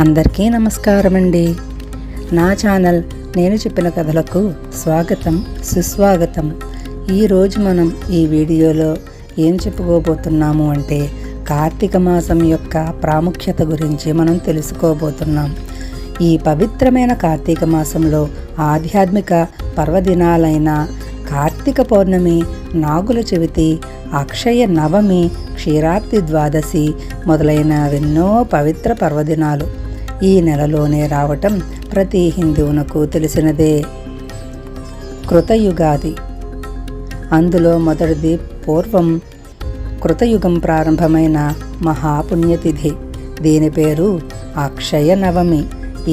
అందరికీ నమస్కారం అండి. నా ఛానల్ నేను చెప్పిన కథలకు స్వాగతం, సుస్వాగతం. ఈరోజు మనం ఈ వీడియోలో ఏం చెప్పుకోబోతున్నాము అంటే కార్తీక మాసం యొక్క ప్రాముఖ్యత గురించి మనం తెలుసుకోబోతున్నాం. ఈ పవిత్రమైన కార్తీక మాసంలో ఆధ్యాత్మిక పర్వదినాలైన కార్తీక పౌర్ణమి, నాగుల చవితి, అక్షయ నవమి, క్షీరాబ్ది ద్వాదశి మొదలైనవెన్నో పవిత్ర పర్వదినాలు ఈ నెలలోనే రావటం ప్రతి హిందువునకు తెలిసినదే. కృతయుగాది, అందులో మొదటిది పూర్వం కృతయుగం ప్రారంభమైన మహాపుణ్యతిథి. దీని పేరు అక్షయ నవమి.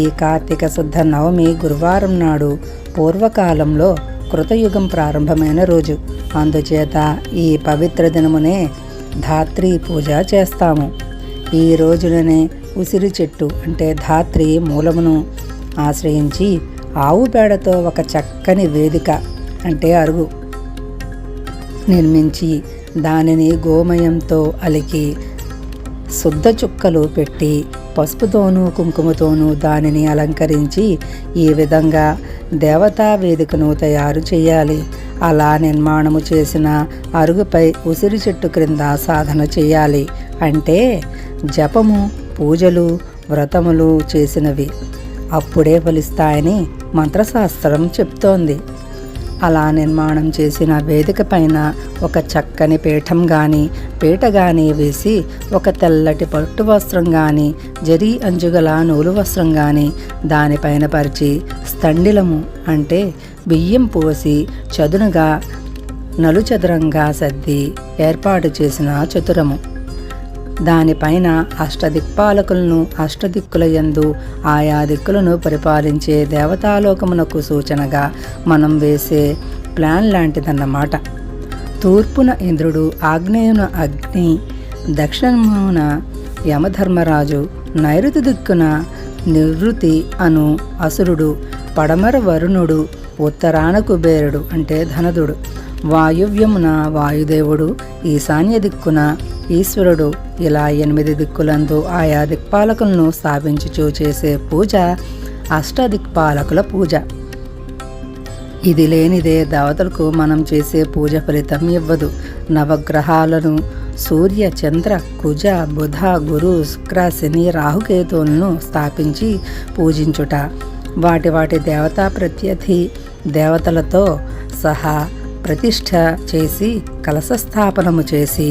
ఈ కార్తీక శుద్ధ నవమి గురువారం నాడు పూర్వకాలంలో కృతయుగం ప్రారంభమైన రోజు. అందుచేత ఈ పవిత్ర దినమునే ధాత్రి పూజ చేస్తాము. ఈ రోజుననే ఉసిరి చెట్టు అంటే ధాత్రి మూలమును ఆశ్రయించి ఆవు పేడతో ఒక చక్కని వేదిక అంటే అరుగు నిర్మించి దానిని గోమయంతో అలికి శుద్ధ చుక్కలు పెట్టి పసుపుతోనూ కుంకుమతోనూ దానిని అలంకరించి ఈ విధంగా దేవతా వేదికను తయారు చేయాలి. అలా నిర్మాణము చేసిన అరుగుపై ఉసిరి చెట్టు క్రింద సాధన చేయాలి. అంటే జపము, పూజలు, వ్రతములు చేసినవి అప్పుడే ఫలిస్తాయని మంత్రశాస్త్రం చెప్తోంది. అలా నిర్మాణం చేసిన వేదిక పైన ఒక చక్కని పీఠం కానీ పీట కానీ వేసి ఒక తెల్లటి పట్టు వస్త్రం కానీ జరీ అంచుగల నూలు వస్త్రం కానీ దానిపైన పరిచి స్థండిలము అంటే బియ్యం పోసి చదునుగా నలుచదురంగా సర్ది ఏర్పాటు చేసిన చతురము. దానిపైన అష్టదిక్పాలకులను అష్టదిక్కుల యందు ఆయా దిక్కులను పరిపాలించే దేవతాలోకమునకు సూచనగా మనం వేసే ప్లాన్ లాంటిదన్నమాట. తూర్పున ఇంద్రుడు, ఆగ్నేయున అగ్ని, దక్షిణమున యమధర్మరాజు, నైరుతి దిక్కున నివృత్తి అను అసురుడు, పడమర వరుణుడు, ఉత్తరాన కుబేరుడు అంటే ధనదుడు, వాయువ్యమున వాయుదేవుడు, ఈశాన్య దిక్కున ఈశ్వరుడు. ఇలా 8 దిక్కులందు ఆయా దిక్పాలకులను స్థాపించుచూ చేసే పూజ అష్టదిక్పాలకుల పూజ. ఇది లేనిదే దేవతలకు మనం చేసే పూజ ఫలితం ఇవ్వదు. నవగ్రహాలను సూర్య, చంద్ర, కుజ, బుధ, గురు, శుక్ర, శని, రాహుకేతువులను స్థాపించి పూజించుట, వాటి దేవతా ప్రత్యర్థి దేవతలతో సహా ప్రతిష్ఠ చేసి కలశ స్థాపనము చేసి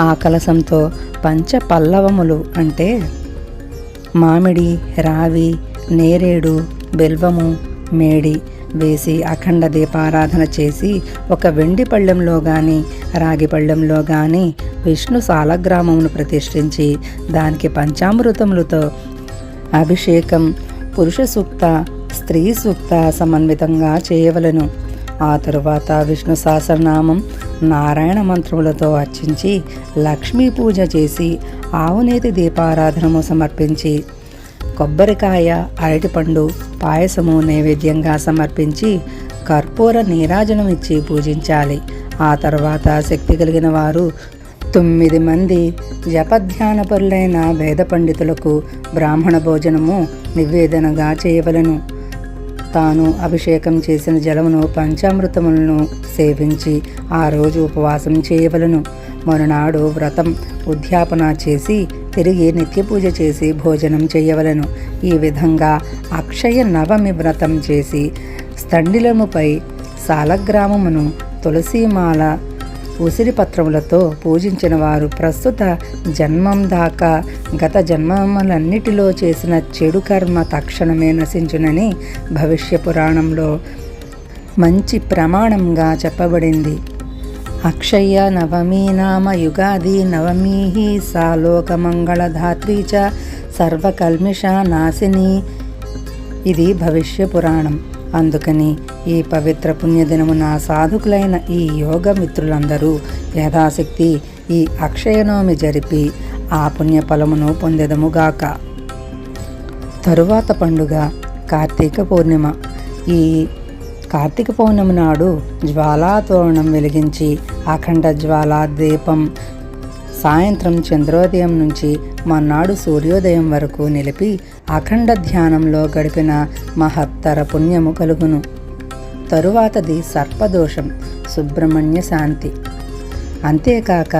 ఆ కలశంతో పంచపల్లవములు అంటే మామిడి, రావి, నేరేడు, బెల్వము, మేడి వేసి అఖండ దీపారాధన చేసి ఒక వెండి పళ్ళెంలో కానీ రాగి పళ్ళెంలో కానీ విష్ణు సాలగ్రామమును ప్రతిష్ఠించి దానికి పంచామృతములతో అభిషేకం, పురుష సూక్త, స్త్రీ సూక్త సమన్వితంగా చేయవలెను. ఆ తరువాత విష్ణు సహస్రనామం, నారాయణ మంత్రములతో అర్చించి లక్ష్మీ పూజ చేసి ఆవునేతి దీపారాధనము సమర్పించి కొబ్బరికాయ, అరటిపండు, పాయసము నైవేద్యంగా సమర్పించి కర్పూర నీరాజనం ఇచ్చి పూజించాలి. ఆ తర్వాత శక్తి కలిగిన వారు 9 మంది జపధ్యానపరులైన వేద పండితులకు బ్రాహ్మణ భోజనము నివేదనగా చేయవలెను. తాను అభిషేకం చేసిన జలమును పంచామృతములను సేవించి ఆ రోజు ఉపవాసం చేయవలను. మరునాడు వ్రతం ఉద్యాపన చేసి తిరిగి నిత్య పూజ చేసి భోజనం చేయవలను. ఈ విధంగా అక్షయ నవమి వ్రతం చేసి స్థండిలముపై సాలగ్రామమును, తులసీమాల, ఉసిరి పత్రములతో పూజించిన వారు ప్రస్తుత జన్మం దాకా గత జన్మములన్నిటిలో చేసిన చెడు కర్మ తక్షణమే నశించునని భవిష్య పురాణంలో మంచి ప్రమాణంగా చెప్పబడింది. అక్షయ నవమి నామ యుగాది నవమి సా లోకమంగళధాత్రీ చ సర్వకల్మిష నాశిని. ఇది భవిష్య పురాణం. అందుకని ఈ పవిత్ర పుణ్యదినమున సాధుకులైన ఈ యోగ మిత్రులందరూ యథాశక్తి ఈ అక్షయనవమి జరిపి ఆ పుణ్యఫలమును పొందెదముగాక. తరువాత పండుగ కార్తీక పౌర్ణిమ. ఈ కార్తీక పౌర్ణమి నాడు జ్వాలాతోరణం వెలిగించి అఖండ జ్వాలా దీపం సాయంత్రం చంద్రోదయం నుంచి మర్నాడు సూర్యోదయం వరకు నిలిపి అఖండ ధ్యానంలో గడిపిన మహత్తర పుణ్యము కలుగును. తరువాతది సర్పదోషం, సుబ్రహ్మణ్య శాంతి. అంతేకాక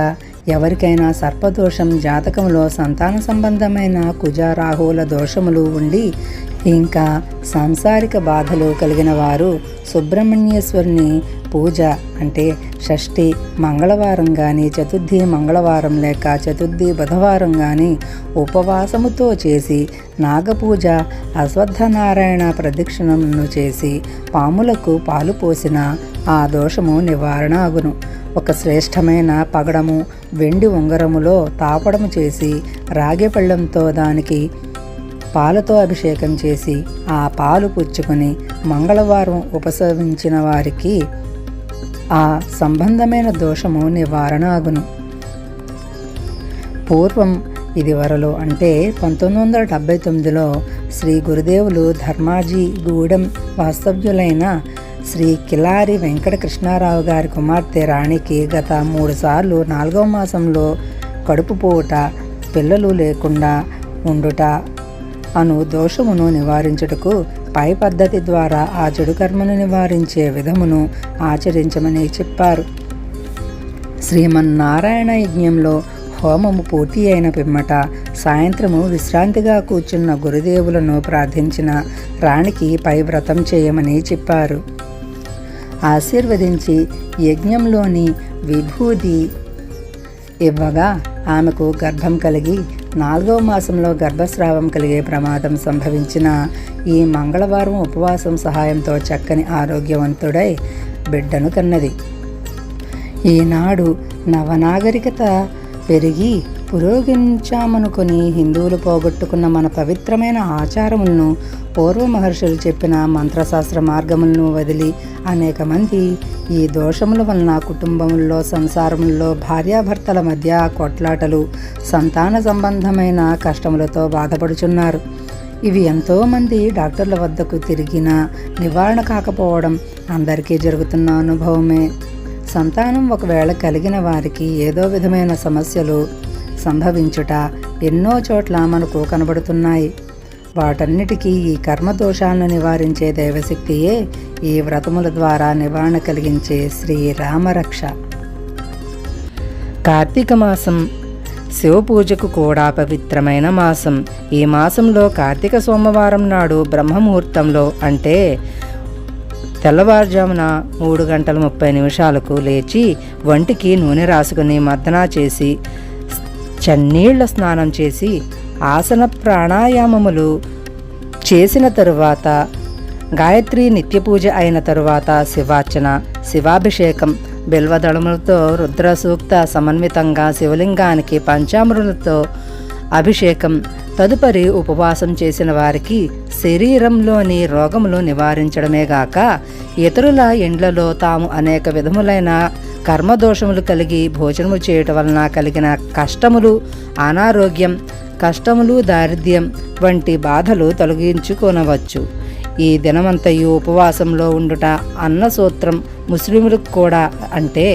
ఎవరికైనా సర్పదోషం, జాతకంలో సంతాన సంబంధమైన కుజరాహువుల దోషములు ఉండి ఇంకా సాంసారిక బాధలు కలిగిన వారు సుబ్రహ్మణ్యేశ్వరుని పూజ అంటే షష్ఠి మంగళవారం కానీ, చతుర్థి మంగళవారం లేక చతుర్థి బుధవారం కానీ ఉపవాసముతో చేసి నాగపూజ, అశ్వత్థనారాయణ ప్రదక్షిణములను చేసి పాములకు పాలు పోసిన ఆ దోషము నివారణ అగును. ఒక శ్రేష్టమైన పగడము, వెండి ఉంగరములో తాపడము చేసి రాగి పళ్ళెంతో దానికి పాలతో అభిషేకం చేసి ఆ పాలు పుచ్చుకొని మంగళవారం ఉపసవించిన వారికి ఆ సంబంధమైన దోషము నివారణ అగును. పూర్వం ఇదివరలో అంటే 1979లో శ్రీ గురుదేవులు ధర్మాజీ గూడెం వాస్తవ్యులైన శ్రీ కిలారి వెంకట కృష్ణారావు గారి కుమార్తె రాణికి గత 3 సార్లు 4వ మాసంలో కడుపు పోవుట, పిల్లలు లేకుండా ఉండుట అను దోషమును నివారించుటకు పై పద్ధతి ద్వారా ఆ చెడు కర్మను నివారించే విధమును ఆచరించమని చెప్పారు. శ్రీమన్నారాయణ యజ్ఞంలో హోమము పూర్తి అయిన పిమ్మట సాయంత్రము విశ్రాంతిగా కూర్చున్న గురుదేవులను ప్రార్థించిన రాణికి పై వ్రతం చేయమని చెప్పారు. ఆశీర్వదించి యజ్ఞంలోని విభూది ఇవ్వగా ఆమెకు గర్భం కలిగి 4వ మాసంలో గర్భస్రావం కలిగే ప్రమాదం సంభవించిన ఈ మంగళవారం ఉపవాసం సహాయంతో చక్కని ఆరోగ్యవంతుడై బిడ్డను కన్నది. ఈనాడు నవనాగరికత పెరిగి పురోగమించామనుకుని హిందువులు పోగొట్టుకున్న మన పవిత్రమైన ఆచారములను, పూర్వ మహర్షులు చెప్పిన మంత్రశాస్త్ర మార్గములను వదిలి అనేక మంది ఈ దోషముల వలన కుటుంబముల్లో, సంసారముల్లో భార్యాభర్తల మధ్య కొట్లాటలు, సంతాన సంబంధమైన కష్టములతో బాధపడుచున్నారు. ఇవి ఎంతోమంది డాక్టర్ల వద్దకు తిరిగినా నివారణ కాకపోవడం అందరికీ జరుగుతున్న అనుభవమే. సంతానం ఒకవేళ కలిగిన వారికి ఏదో విధమైన సమస్యలు సంభవించుట ఎన్నో చోట్ల మనకు కనబడుతున్నాయి. వాటన్నిటికీ ఈ కర్మదోషాలను నివారించే దైవశక్తియే ఈ వ్రతముల ద్వారా నివారణ కలిగించే శ్రీరామరక్ష. కార్తీక మాసం శివపూజకు కూడా పవిత్రమైన మాసం. ఈ మాసంలో కార్తీక సోమవారం నాడు బ్రహ్మముహూర్తంలో అంటే తెల్లవారుజామున 3:30 లేచి వంటికి నూనె రాసుకుని మర్దనా చేసి చన్నీళ్ల స్నానం చేసి ఆసన ప్రాణాయామములు చేసిన తరువాత గాయత్రి నిత్యపూజ అయిన తరువాత శివార్చన, శివాభిషేకం, బిల్వదళములతో రుద్ర సూక్త సమన్వితంగా శివలింగానికి పంచామృతులతో అభిషేకం. తదుపరి ఉపవాసం చేసిన వారికి శరీరంలోని రోగములు నివారించడమే గాక ఇతరుల ఇండ్లలో తాము అనేక విధములైన కర్మదోషములు కలిగి భోజనము చేయటం వలన కలిగిన కష్టములు, అనారోగ్యం, కష్టములు, దారిద్ర్యం వంటి బాధలు తొలగించుకొనవచ్చు. ఈ దినమంతయు ఉపవాసంలో ఉండుట అన్నసూత్రం. ముస్లింలకు కూడా అంటే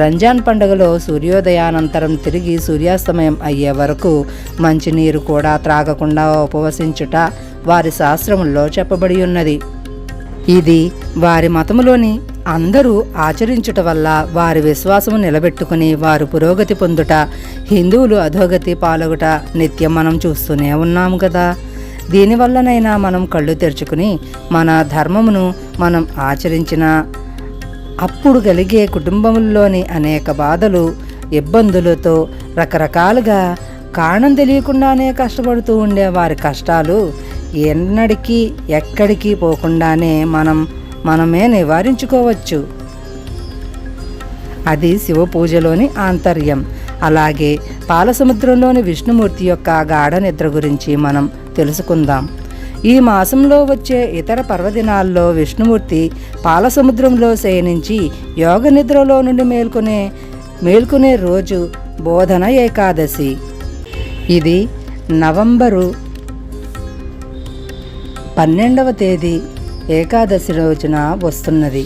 రంజాన్ పండుగలో సూర్యోదయానంతరం తిరిగి సూర్యాస్తమయం అయ్యే వరకు మంచినీరు కూడా త్రాగకుండా ఉపవసించుట వారి శాస్త్రముల్లో చెప్పబడి ఉన్నది. ఇది వారి మతములోని అందరూ ఆచరించుట వల్ల వారి విశ్వాసము నిలబెట్టుకుని వారు పురోగతి పొందుట, హిందువులు అధోగతి పాలగుట నిత్యం మనం చూస్తూనే ఉన్నాము కదా. దీనివల్లనైనా మనం కళ్ళు తెరుచుకుని మన ధర్మమును మనం ఆచరించిన అప్పుడు కలిగే కుటుంబముల్లోని అనేక బాధలు, ఇబ్బందులతో రకరకాలుగా కారణం తెలియకుండానే కష్టపడుతూ ఉండే వారి కష్టాలు ఎన్నడికి ఎక్కడికి పోకుండానే మనమే నివారించుకోవచ్చు. అది శివ పూజలోని ఆంతర్యం. అలాగే పాలసముద్రంలోని విష్ణుమూర్తి యొక్క గాఢ నిద్ర గురించి మనం తెలుసుకుందాం. ఈ మాసంలో వచ్చే ఇతర పర్వదినాల్లో విష్ణుమూర్తి పాలసముద్రంలో శయనించి యోగ నిద్రలో నుండి మేల్కొనే రోజు బోధన ఏకాదశి. ఇది నవంబరు 12వ తేదీ ఏకాదశి రోజున వస్తున్నది.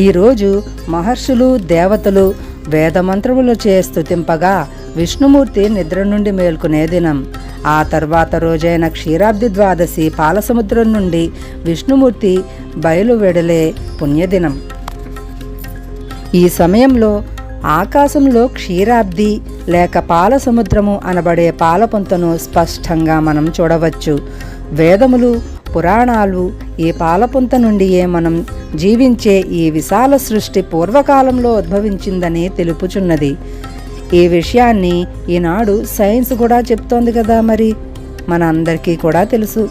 ఈరోజు మహర్షులు, దేవతలు వేదమంత్రములు స్తుతింపగా విష్ణుమూర్తి నిద్ర నుండి మేల్కొనే దినం. ఆ తర్వాత రోజైన క్షీరాబ్ది ద్వాదశి పాలసముద్రం నుండి విష్ణుమూర్తి బయలువెడలే పుణ్యదినం. ఈ సమయంలో ఆకాశంలో క్షీరాబ్ది లేక పాలసముద్రము అనబడే పాలపుంతను స్పష్టంగా మనం చూడవచ్చు. వేదములు, పురాణాలు ఈ పాలపుంత నుండియే మనం జీవించే ఈ విశాల సృష్టి పూర్వకాలంలో ఉద్భవించిందని తెలుపుచున్నది. ఈ విషయాన్ని ఈనాడు సైన్స్ కూడా చెప్తోంది కదా. మరి మన అందరికీ కూడా తెలుసు.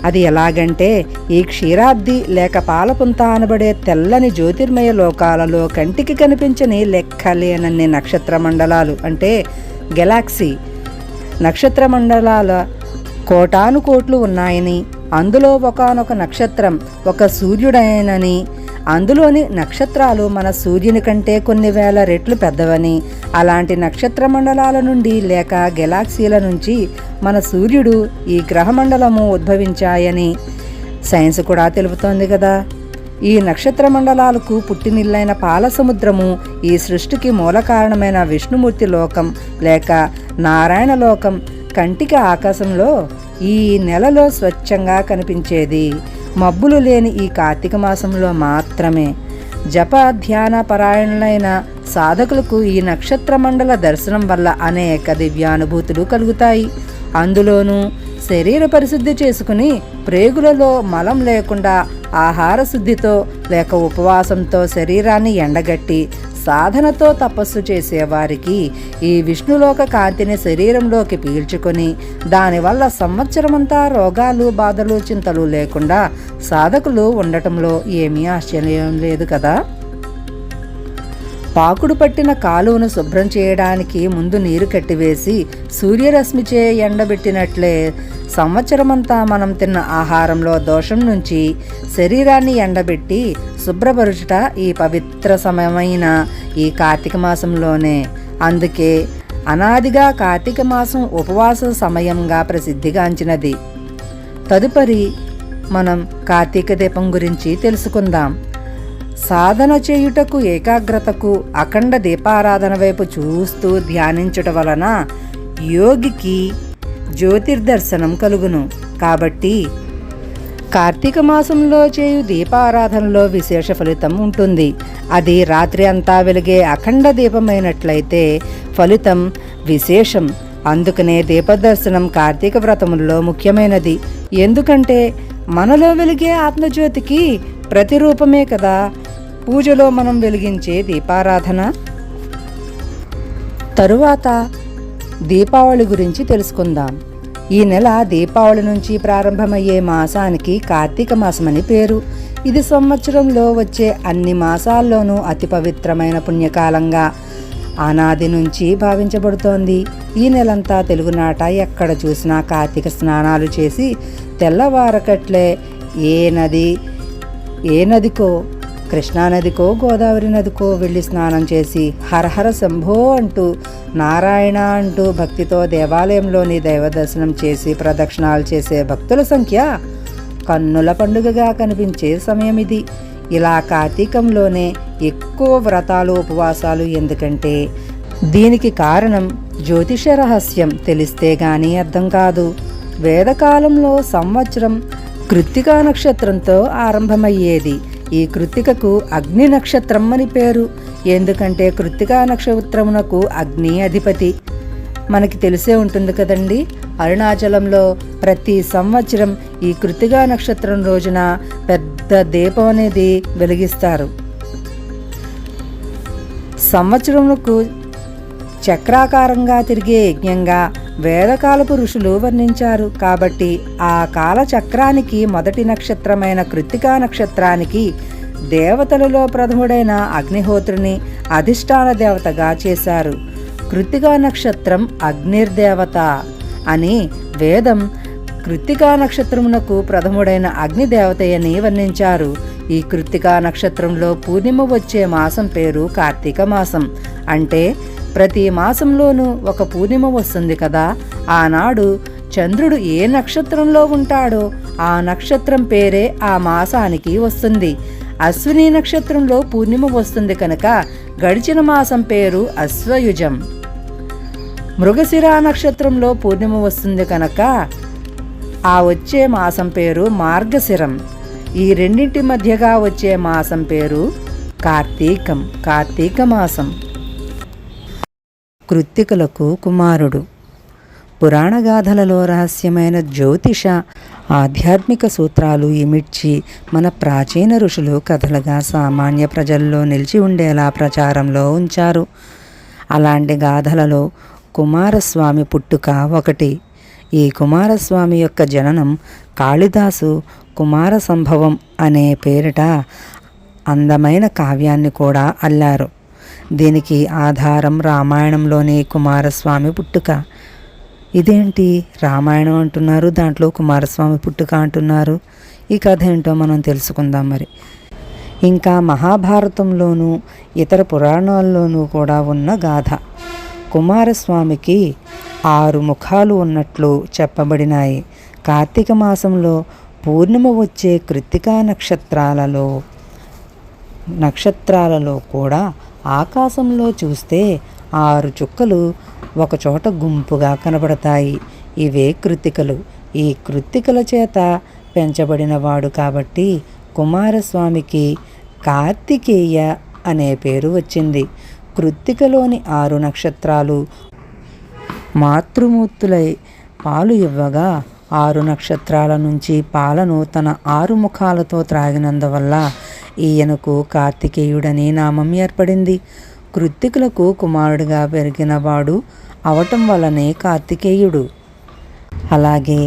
అది ఎలాగంటే, ఈ క్షీరాబ్ది లేక పాలపుంత అనబడే తెల్లని జ్యోతిర్మయ లోకాలలో కంటికి కనిపించని లెక్కలేనన్ని నక్షత్ర మండలాలు అంటే గెలాక్సీ నక్షత్ర మండలాల కోటాను కోట్లు ఉన్నాయని, అందులో ఒకానొక నక్షత్రం ఒక సూర్యుడైనని, అందులోని నక్షత్రాలు మన సూర్యుని కంటే కొన్ని వేల రెట్లు పెద్దవని, అలాంటి నక్షత్ర మండలాల నుండి లేక గెలాక్సీల నుంచి మన సూర్యుడు, ఈ గ్రహమండలము ఉద్భవించాయని సైన్స్ కూడా తెలుపుతోంది కదా. ఈ నక్షత్ర మండలాలకు పుట్టినిల్లైన పాలసముద్రము, ఈ సృష్టికి మూల కారణమైన విష్ణుమూర్తి లోకం లేక నారాయణ లోకం కంటికి ఆకాశంలో ఈ నెలలో స్వచ్ఛంగా కనిపించేది మబ్బులు లేని ఈ కార్తీక మాసంలో మాత్రమే. జప ధ్యాన పరాయణులైన సాధకులకు ఈ నక్షత్ర మండల దర్శనం వల్ల అనేక దివ్యానుభూతులు కలుగుతాయి. అందులోనూ శరీర పరిశుద్ధి చేసుకుని ప్రేగులలో మలం లేకుండా ఆహార శుద్ధితో లేక ఉపవాసంతో శరీరాన్ని ఎండగట్టి సాధనతో తపస్సు చేసేవారికి ఈ విష్ణులోక కాంతిని శరీరంలోకి పీల్చుకొని దానివల్ల సంవత్సరమంతా రోగాలు, బాధలు, చింతలు లేకుండా సాధకులు ఉండటంలో ఏమీ ఆశ్చర్యం లేదు కదా. పాకుడు పట్టిన కాలువను శుభ్రం చేయడానికి ముందు నీరు కట్టివేసి సూర్యరశ్మిచే ఎండబెట్టినట్లే సంవత్సరమంతా మనం తిన్న ఆహారంలో దోషం నుంచి శరీరాన్ని ఎండబెట్టి శుభ్రపరుచుట ఈ పవిత్ర సమయమైన ఈ కార్తీక మాసంలోనే. అందుకే అనాదిగా కార్తీక మాసం ఉపవాస సమయంగా ప్రసిద్ధిగాంచినది. తదుపరి మనం కార్తీక దీపం గురించి తెలుసుకుందాం. సాధన చేయుటకు, ఏకాగ్రతకు, అఖండ దీపారాధన వైపు చూస్తూ ధ్యానించుట వలన యోగికి జ్యోతిర్దర్శనం కలుగును. కాబట్టి కార్తీక మాసంలో చేయు దీపారాధనలో విశేష ఫలితం ఉంటుంది. అది రాత్రి అంతా వెలిగే అఖండ దీపమైనట్లయితే ఫలితం విశేషం. అందుకనే దీపదర్శనం కార్తీక వ్రతముల్లో ముఖ్యమైనది. ఎందుకంటే మనలో వెలిగే ఆత్మజ్యోతికి ప్రతిరూపమే కదా పూజలో మనం వెలిగించే దీపారాధన. తరువాత దీపావళి గురించి తెలుసుకుందాం. ఈ నెల దీపావళి నుంచి ప్రారంభమయ్యే మాసానికి కార్తీక మాసమని పేరు. ఇది సంవత్సరంలో వచ్చే అన్ని మాసాల్లోనూ అతి పవిత్రమైన పుణ్యకాలంగా అనాది నుంచి భావించబడుతోంది. ఈ నెలంతా తెలుగునాట ఎక్కడ చూసినా కార్తీక స్నానాలు చేసి తెల్లవారకట్లే ఏ నదికో, కృష్ణానదికో, గోదావరి నదికో వెళ్ళి స్నానం చేసి హరహర శంభో అంటూ, నారాయణ అంటూ భక్తితో దేవాలయంలోని దైవ దర్శనం చేసి ప్రదక్షిణాలు చేసే భక్తుల సంఖ్య కన్నుల పండుగగా కనిపించే సమయం ఇది. ఇలా కార్తీకంలోనే ఎక్కువ వ్రతాలు, ఉపవాసాలు. ఎందుకంటే దీనికి కారణం జ్యోతిష రహస్యం తెలిస్తే గానీ అర్థం కాదు. వేదకాలంలో సంవత్సరం కృత్తికా నక్షత్రంతో ఆరంభమయ్యేది. ఈ కృత్తికకు అగ్ని నక్షత్రం అని పేరు. ఎందుకంటే కృత్తికా నక్షత్రమునకు అగ్ని అధిపతి. మనకి తెలిసే ఉంటుంది కదండి, అరుణాచలంలో ప్రతి సంవత్సరం ఈ కృత్తికా నక్షత్రం రోజున పెద్ద దీపం అనేది వెలిగిస్తారు. సంవత్సరమునకు చక్రాకారంగా తిరిగే యజ్ఞంగా వేదకాలపు ఋషులు వర్ణించారు. కాబట్టి ఆ కాల చక్రానికి మొదటి నక్షత్రమైన కృత్తికా నక్షత్రానికి దేవతలలో ప్రథముడైన అగ్నిహోత్రుని అధిష్టాన దేవతగా చేశారు. కృత్తికా నక్షత్రం అగ్నిర్దేవత అని వేదం కృత్తికా నక్షత్రమునకు ప్రథముడైన అగ్నిదేవతయని వర్ణించారు. ఈ కృత్తికా నక్షత్రంలో పూర్ణిమ వచ్చే మాసం పేరు కార్తీక మాసం. అంటే ప్రతి మాసంలోనూ ఒక పూర్ణిమ వస్తుంది కదా. ఆనాడు చంద్రుడు ఏ నక్షత్రంలో ఉంటాడో ఆ నక్షత్రం పేరే ఆ మాసానికి వస్తుంది. అశ్విని నక్షత్రంలో పూర్ణిమ వస్తుంది కనుక గడిచిన మాసం పేరు అశ్వయుజం. మృగశిర నక్షత్రంలో పూర్ణిమ వస్తుంది కనుక ఆ వచ్చే మాసం పేరు మార్గశిరం. ఈ రెండింటి మధ్యగా వచ్చే మాసం పేరు కార్తీకం, కార్తీక మాసం. కృత్తికులకు కుమారుడు. పురాణగాథలలో రహస్యమైన జ్యోతిష ఆధ్యాత్మిక సూత్రాలు ఇమిడ్చి మన ప్రాచీన ఋషులు కథలుగా సామాన్య ప్రజల్లో నిలిచి ఉండేలా ప్రచారంలో ఉంచారు. అలాంటి గాథలలో కుమారస్వామి పుట్టుక ఒకటి. ఈ కుమారస్వామి యొక్క జననం కాళిదాసు కుమార సంభవం అనే పేరిట అందమైన కావ్యాన్ని కూడా అల్లారు. దీనికి ఆధారం రామాయణంలోని కుమారస్వామి పుట్టుక. ఇదేంటి రామాయణం అంటున్నారు, దాంట్లో కుమారస్వామి పుట్టుక అంటున్నారు? ఈ కథ ఏంటో మనం తెలుసుకుందాం మరి. ఇంకా మహాభారతంలోనూ ఇతర పురాణాల్లోనూ కూడా ఉన్న గాథ. కుమారస్వామికి 6 ముఖాలు ఉన్నట్లు చెప్పబడినాయి. కార్తీక మాసంలో పూర్ణిమ వచ్చే కృత్తికా నక్షత్రాలలో కూడా ఆకాశంలో చూస్తే 6 చుక్కలు ఒకచోట గుంపుగా కనబడతాయి. ఇవే కృత్తికలు. ఈ కృత్తికల చేత పెంచబడినవాడు కాబట్టి కుమారస్వామికి కార్తికేయ అనే పేరు వచ్చింది. కృత్తికలోని 6 నక్షత్రాలు మాతృమూర్తులై పాలు ఇవ్వగా 6 నక్షత్రాల నుంచి పాలను తన 6 ముఖాలతో త్రాగినందువల్ల ఈయనకు కార్తికేయుడని నామం ఏర్పడింది. కృత్తికులకు కుమారుడిగా పెరిగినవాడు అవటం వల్లనే కార్తికేయుడు. అలాగే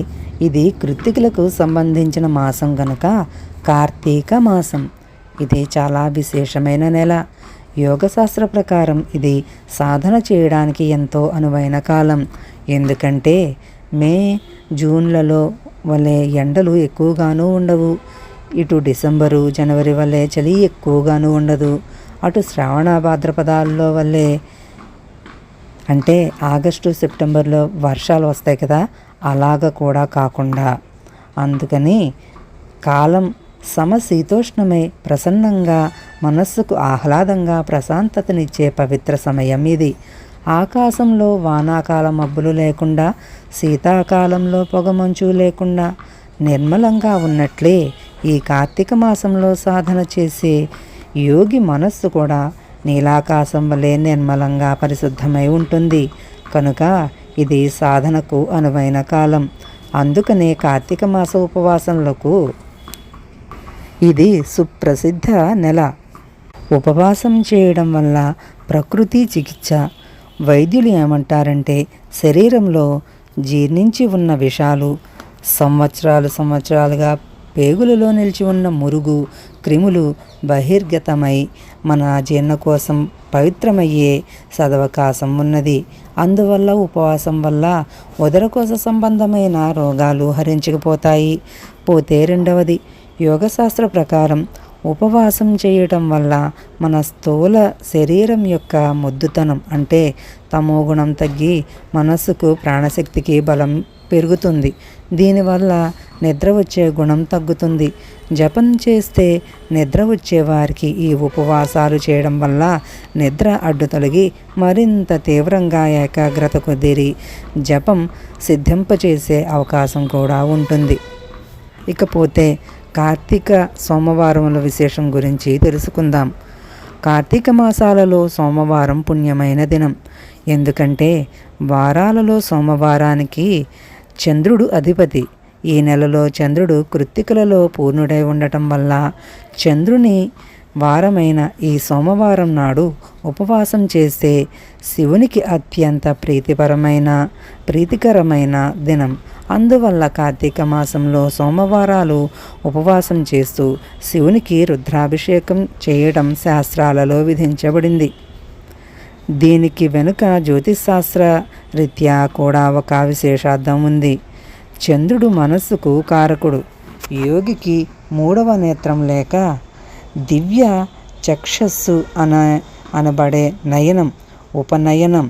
ఇది కృత్తికులకు సంబంధించిన మాసం గనుక కార్తీక మాసం. ఇది చాలా విశేషమైన నెల. యోగశాస్త్ర ప్రకారం ఇది సాధన చేయడానికి ఎంతో అనువైన కాలం. ఎందుకంటే మే, జూన్లలో వలె ఎండలు ఎక్కువగానూ ఉండవు. ఇటు డిసెంబరు, జనవరి వలె చలి ఎక్కువగానూ ఉండదు. అటు శ్రావణ భాద్రపదాల్లో వల్లే అంటే ఆగస్టు, సెప్టెంబర్లో వర్షాలు వస్తాయి కదా, అలాగ కూడా కాకుండా. అందుకని కాలం సమశీతోష్ణమై ప్రసన్నంగా మనస్సుకు ఆహ్లాదంగా ప్రశాంతతనిచ్చే పవిత్ర సమయం ఇది. ఆకాశంలో వానాకాల మబ్బులు లేకుండా, శీతాకాలంలో పొగమంచు లేకుండా నిర్మలంగా ఉన్నట్లే ఈ కార్తీక మాసంలో సాధన చేసే యోగి మనస్సు కూడా నీలాకాశం వలె నిర్మలంగా పరిశుద్ధమై ఉంటుంది. కనుక ఇది సాధనకు అనువైన కాలం. అందుకనే కార్తీక మాస ఉపవాసంలకు ఇది సుప్రసిద్ధ నెల. ఉపవాసం చేయడం వల్ల ప్రకృతి చికిత్స. వైద్యులు ఏమంటారంటే శరీరంలో జీర్ణించి ఉన్న విషాలు, సంవత్సరాలుగా పేగులలో నిలిచి ఉన్న మురుగు క్రిములు బహిర్గతమై మన జీర్ణకోశం పవిత్రమయ్యే సదవకాశం ఉన్నది. అందువల్ల ఉపవాసం వల్ల ఉదరకోశ సంబంధమైన రోగాలు హరించుకుపోతాయి. పోతే రెండవది, యోగశాస్త్ర ప్రకారం ఉపవాసం చేయటం వల్ల మన స్థూల శరీరం యొక్క మొద్దుతనం అంటే తమోగుణం తగ్గి మనస్సుకు ప్రాణశక్తికి బలం పెరుగుతుంది. దీనివల్ల నిద్ర వచ్చే గుణం తగ్గుతుంది. జపం చేస్తే నిద్ర వచ్చేవారికి ఈ ఉపవాసాలు చేయడం వల్ల నిద్ర అడ్డు తొలగి మరింత తీవ్రంగా ఏకాగ్రత కుదిరి జపం సిద్ధింపచేసే అవకాశం కూడా ఉంటుంది. ఇకపోతే కార్తీక సోమవారముల విశేషం గురించి తెలుసుకుందాం. కార్తీక మాసాలలో సోమవారం పుణ్యమైన దినం. ఎందుకంటే వారాలలో సోమవారానికి చంద్రుడు అధిపతి. ఈ నెలలో చంద్రుడు కృత్తికలలో పూర్ణుడై ఉండటం వల్ల చంద్రుని వారమైన ఈ సోమవారం నాడు ఉపవాసం చేస్తే శివునికి అత్యంత ప్రీతికరమైన దినం. అందువల్ల కార్తీక మాసంలో సోమవారాలు ఉపవాసం చేస్తూ శివునికి రుద్రాభిషేకం చేయడం శాస్త్రాలలో విధించబడింది. దీనికి వెనుక జ్యోతిశాస్త్ర రీత్యా కూడా ఒక విశేషార్థం ఉంది. చంద్రుడు మనస్సుకు కారకుడు. యోగికి 3వ నేత్రం లేక దివ్య చక్షస్సు అనబడే నయనం, ఉపనయనం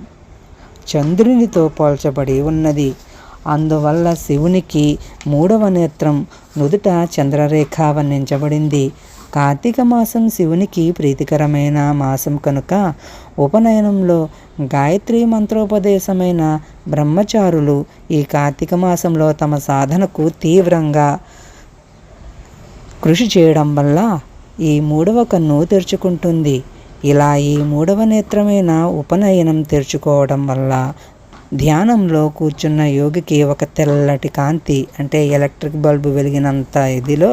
చంద్రునితో పోల్చబడి ఉన్నది. అందువల్ల శివునికి 3వ నేత్రం నుదుట చంద్రరేఖ వర్ణించబడింది. కార్తీక మాసం శివునికి ప్రీతికరమైన మాసం కనుక ఉపనయనంలో గాయత్రి మంత్రోపదేశమైన బ్రహ్మచారులు ఈ కార్తీక మాసంలో తమ సాధనకు తీవ్రంగా కృషి చేయడం వల్ల ఈ మూడవ కన్ను తెరుచుకుంటుంది. ఇలా ఈ మూడవ నేత్రమైన ఉపనయనం తెరుచుకోవడం వల్ల ధ్యానంలో కూర్చున్న యోగికి ఒక తెల్లటి కాంతి, అంటే ఎలక్ట్రిక్ బల్బు వెలిగినంత ఇదిలో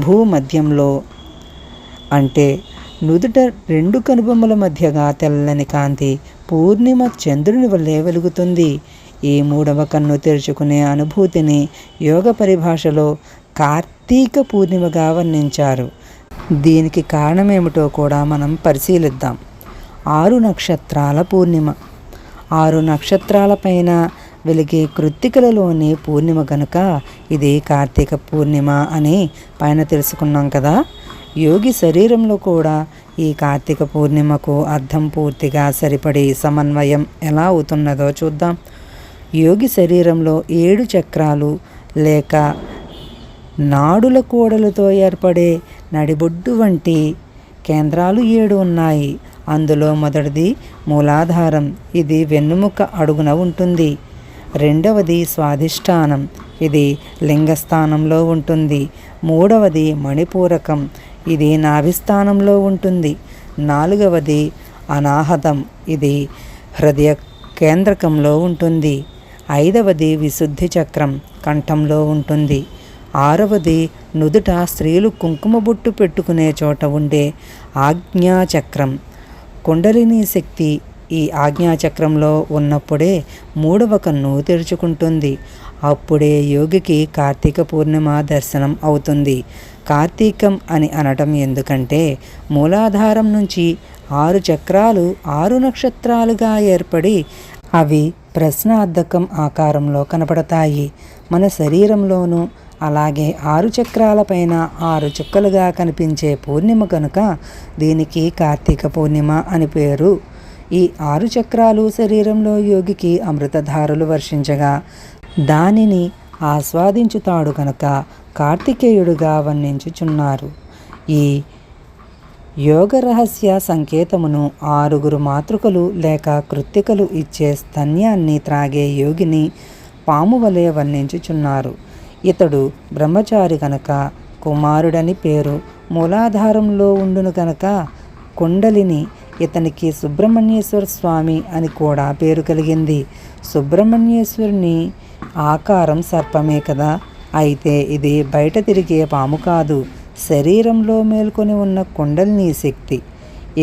భూమధ్యంలో, అంటే నుదుట రెండు కనుబొమ్మల మధ్యగా తెల్లని కాంతి పూర్ణిమ చంద్రుని వల్లే వెలుగుతుంది. ఈ మూడవ కన్ను తెరుచుకునే అనుభూతిని యోగ పరిభాషలో కార్తీక పూర్ణిమగా వర్ణించారు. దీనికి కారణమేమిటో కూడా మనం పరిశీలిద్దాం. 6 నక్షత్రాల పూర్ణిమ. 6 నక్షత్రాలపైన వెలిగే కృత్తికలలోని పూర్ణిమ కనుక ఇది కార్తీక పూర్ణిమ అని పైన తెలుసుకున్నాం కదా. యోగి శరీరంలో కూడా ఈ కార్తీక పూర్ణిమకు అర్థం పూర్తిగా సరిపడి సమన్వయం ఎలా అవుతున్నదో చూద్దాం. యోగి శరీరంలో 7 చక్రాలు లేక నాడుల కూడలతో ఏర్పడే నడిబొడ్డు వంటి కేంద్రాలు 7 ఉన్నాయి. అందులో మొదటిది మూలాధారం, ఇది వెన్నుముక అడుగున ఉంటుంది. రెండవది స్వాధిష్టానం, ఇది లింగస్థానంలో ఉంటుంది. మూడవది మణిపూరకం, ఇది నాభిస్థానంలో ఉంటుంది. నాలుగవది అనాహతం, ఇది హృదయ కేంద్రకంలో ఉంటుంది. ఐదవది విశుద్ధి చక్రం, కంఠంలో ఉంటుంది. ఆరవది నుదుట స్త్రీలు కుంకుమ బొట్టు పెట్టుకునే చోట ఉండే ఆజ్ఞాచక్రం. కుండలిని శక్తి ఈ ఆజ్ఞాచక్రంలో ఉన్నప్పుడే మూడవ కన్ను తెరుచుకుంటుంది. అప్పుడే యోగికి కార్తీక పూర్ణిమ దర్శనం అవుతుంది. కార్తీకం అని అనటం ఎందుకంటే మూలాధారం నుంచి 6 చక్రాలు 6 నక్షత్రాలుగా ఏర్పడి అవి ప్రశ్నార్థకం ఆకారంలో కనపడతాయి. మన శరీరంలోనూ అలాగే 6 చక్రాలపైన 6 చుక్కలుగా కనిపించే పూర్ణిమ కనుక దీనికి కార్తీక పూర్ణిమ అని పేరు. ఈ 6 చక్రాలు శరీరంలో యోగికి అమృతధారలు వర్షించగా దానిని ఆస్వాదించుతాడు కనుక కార్తికేయుడుగా వర్ణించుచున్నారు. ఈ యోగ రహస్య సంకేతమును 6 మాతృకలు లేక కృత్తికలు ఇచ్చే స్తన్యాన్ని త్రాగే యోగిని పాము వలె వర్ణించుచున్నారు. ఇతడు బ్రహ్మచారి కనుక కుమారుడని పేరు. మూలాధారంలో ఉండును కనుక కుండలిని. ఇతనికి సుబ్రహ్మణ్యేశ్వర స్వామి అని కూడా పేరు కలిగింది. సుబ్రహ్మణ్యేశ్వరుని ఆకారం సర్పమే కదా. అయితే ఇది బయట తిరిగే పాము కాదు, శరీరంలో మేల్కొని ఉన్న కుండలిని శక్తి.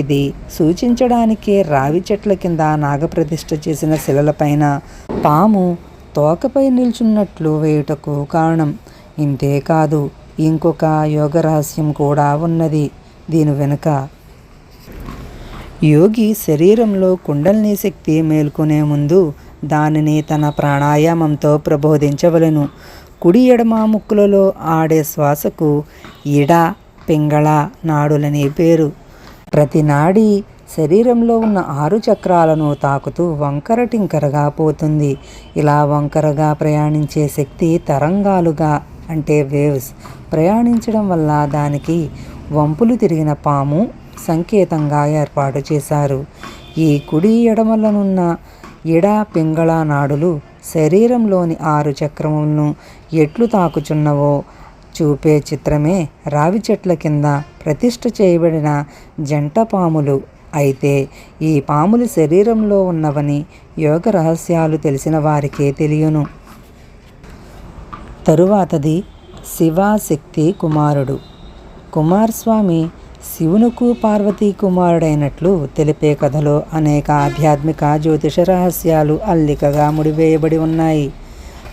ఇది సూచించడానికే రావి చెట్ల కింద నాగప్రతిష్ఠ చేసిన శిలలపైన పాము తోకపై నిల్చున్నట్లు వేయుటకు కారణం. ఇంతేకాదు ఇంకొక యోగ రహస్యం కూడా ఉన్నది దీని వెనుక. యోగి శరీరంలో కుండలిని శక్తి మేల్కొనే ముందు దానిని తన ప్రాణాయామంతో ప్రబోధించవలెను. కుడి ఎడమ ముక్కులలో ఆడే శ్వాసకు ఇడ పింగళ నాడులని పేరు. ప్రతి నాడి శరీరంలో ఉన్న 6 చక్రాలను తాకుతూ వంకర టింకరగా పోతుంది. ఇలా వంకరగా ప్రయాణించే శక్తి తరంగాలుగా, అంటే వేవ్స్ ప్రయాణించడం వల్ల దానికి వంపులు తిరిగిన పాము సంకేతంగా ఏర్పాటు చేశారు. ఈ కుడి ఎడమలనున్న ఎడ పింగళ నాడులు శరీరంలోని 6 చక్రములను ఎట్లు తాకుచున్నవో చూపే చిత్రమే రావి చెట్ల కింద ప్రతిష్ఠ చేయబడిన జంట పాములు. అయితే ఈ పాములు శరీరంలో ఉన్నవని యోగ రహస్యాలు తెలిసిన వారికే తెలియను. తరువాతది శివశక్తి కుమారుడు. కుమారస్వామి శివునుకు పార్వతీ కుమారుడైనట్లు తెలిపే కథలో అనేక ఆధ్యాత్మిక జ్యోతిష రహస్యాలు అల్లికగా ముడివేయబడి ఉన్నాయి.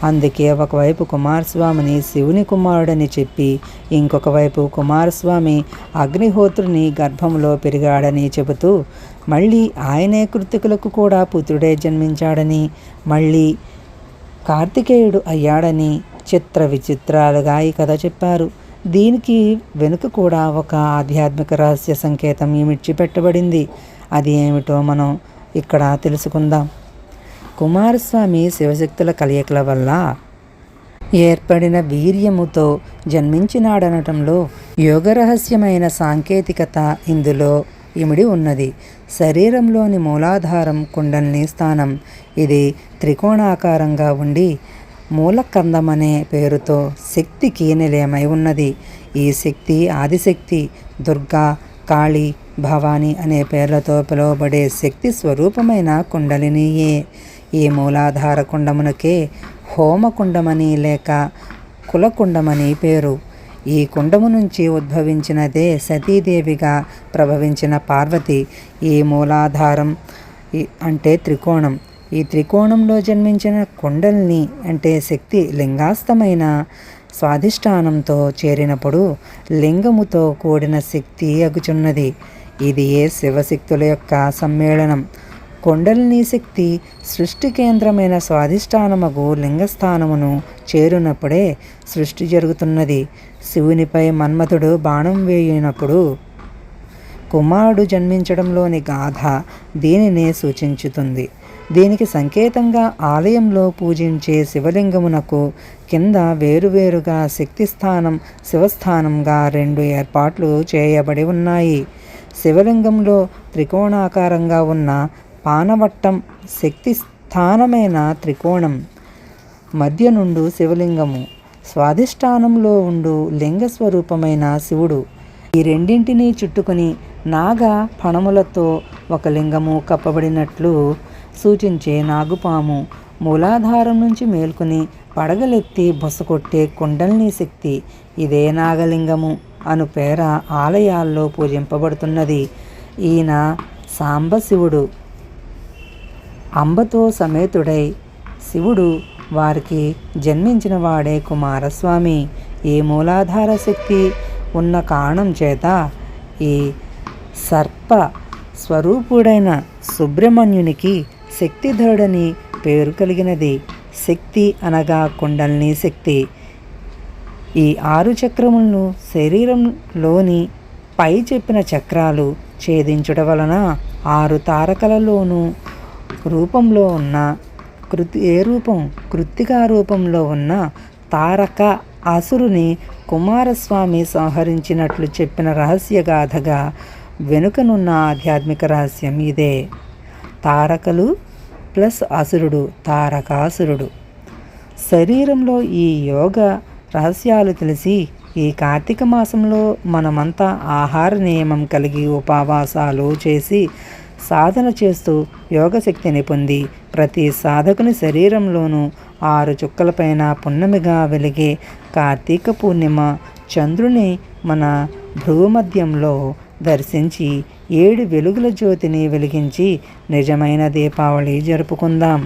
అందుకే ఒకవైపు కుమారస్వామిని శివుని కుమారుడని చెప్పి ఇంకొక వైపు కుమారస్వామి అగ్నిహోత్రుని గర్భంలో పెరిగాడని చెబుతూ మళ్ళీ ఆయనే కృత్తికులకు కూడా పుత్రుడే జన్మించాడని, మళ్ళీ కార్తికేయుడు అయ్యాడని చిత్ర విచిత్రాలుగా ఈ కథ చెప్పారు. దీనికి వెనుక కూడా ఒక ఆధ్యాత్మిక రహస్య సంకేతం ఇమిడ్చిపెట్టబడింది. అది ఏమిటో మనం ఇక్కడ తెలుసుకుందాం. కుమారస్వామి శివశక్తుల కలయికల వల్ల ఏర్పడిన వీర్యముతో జన్మించినాడనటంలో యోగరహస్యమైన సాంకేతికత ఇందులో ఇమిడి ఉన్నది. శరీరంలోని మూలాధారం కుండలిని స్థానం. ఇది త్రికోణాకారంగా ఉండి మూలకందమనే పేరుతో శక్తికి నిలయమై ఉన్నది. ఈ శక్తి ఆదిశక్తి, దుర్గా, కాళీ, భవాని అనే పేర్లతో పిలువబడే శక్తి స్వరూపమైన కుండలినియే. ఈ మూలాధార కుండమునకే హోమకుండమని లేక కులకుండమని పేరు. ఈ కుండము నుంచి ఉద్భవించినదే సతీదేవిగా ప్రభవించిన పార్వతి. ఈ మూలాధారం అంటే త్రికోణం. ఈ త్రికోణంలో జన్మించిన కుండలిని అంటే శక్తి లింగాస్తమైన స్వాధిష్టానంతో చేరినప్పుడు లింగముతో కూడిన శక్తి అగుచున్నది. ఇది ఏ శివశక్తుల యొక్క సమ్మేళనం. కుండలిని శక్తి సృష్టి కేంద్రమైన స్వాధిష్టానమగు లింగస్థానమును చేరునప్పుడే సృష్టి జరుగుతున్నది. శివునిపై మన్మథుడు బాణం వేయినప్పుడు కుమారుడు జన్మించడంలోని గాథ దీనినే సూచించుతుంది. దీనికి సంకేతంగా ఆలయంలో పూజించే శివలింగమునకు కింద వేరువేరుగా శక్తిస్థానం, శివస్థానంగా 2 ఏర్పాట్లు చేయబడి ఉన్నాయి. శివలింగంలో త్రికోణాకారంగా ఉన్న పానవట్టం శక్తి స్థానమైన త్రికోణం, మధ్య నుండు శివలింగము, స్వాధిష్టానంలో ఉండు లింగ స్వరూపమైన శివుడు. ఈ రెండింటినీ చుట్టుకొని నాగ ఫణములతో ఒక లింగము కప్పబడినట్లు సూచించే నాగుపాము. మూలాధారం నుంచి మేల్కొని పడగలెత్తి బొసకొట్టే కుండలిని శక్తి. ఇదే నాగలింగము అను పేర ఆలయాల్లో పూజింపబడుతున్నది. ఈయన సాంబశివుడు. అంబతో సమేతుడై శివుడు వారికి జన్మించిన వాడే కుమారస్వామి. ఈ మూలాధార శక్తి ఉన్న కారణం చేత ఈ సర్ప స్వరూపుడైన సుబ్రహ్మణ్యునికి శక్తిధరుడని పేరు కలిగినది. శక్తి అనగా కుండలిని శక్తి. ఈ 6 చక్రములను శరీరంలోని పై చెప్పిన చక్రాలు ఛేదించుట వలన 6 తారకలలోనూ రూపంలో ఉన్న కృత్తికా రూపంలో ఉన్న తారక అసురుని కుమారస్వామి సంహరించినట్లు చెప్పిన రహస్యగాథగా వెనుకనున్న ఆధ్యాత్మిక రహస్యం ఇదే. తారకలు ప్లస్ అసురుడు, తారకాసురుడు. శరీరంలో ఈ యోగ రహస్యాలు తెలిసి ఈ కార్తీక మాసంలో మనమంతా ఆహార నియమం కలిగి ఉపవాసాలు చేసి సాధన చేస్తూ యోగశక్తిని పొంది ప్రతి సాధకుని శరీరంలోనూ 6 చుక్కలపైన పున్నమిగా వెలిగే కార్తీక పూర్ణిమ చంద్రుని మన భ్రూమధ్యంలో దర్శించి 7 వెలుగుల జ్యోతిని వెలిగించి నిజమైన దీపావళి జరుపుకుందాం.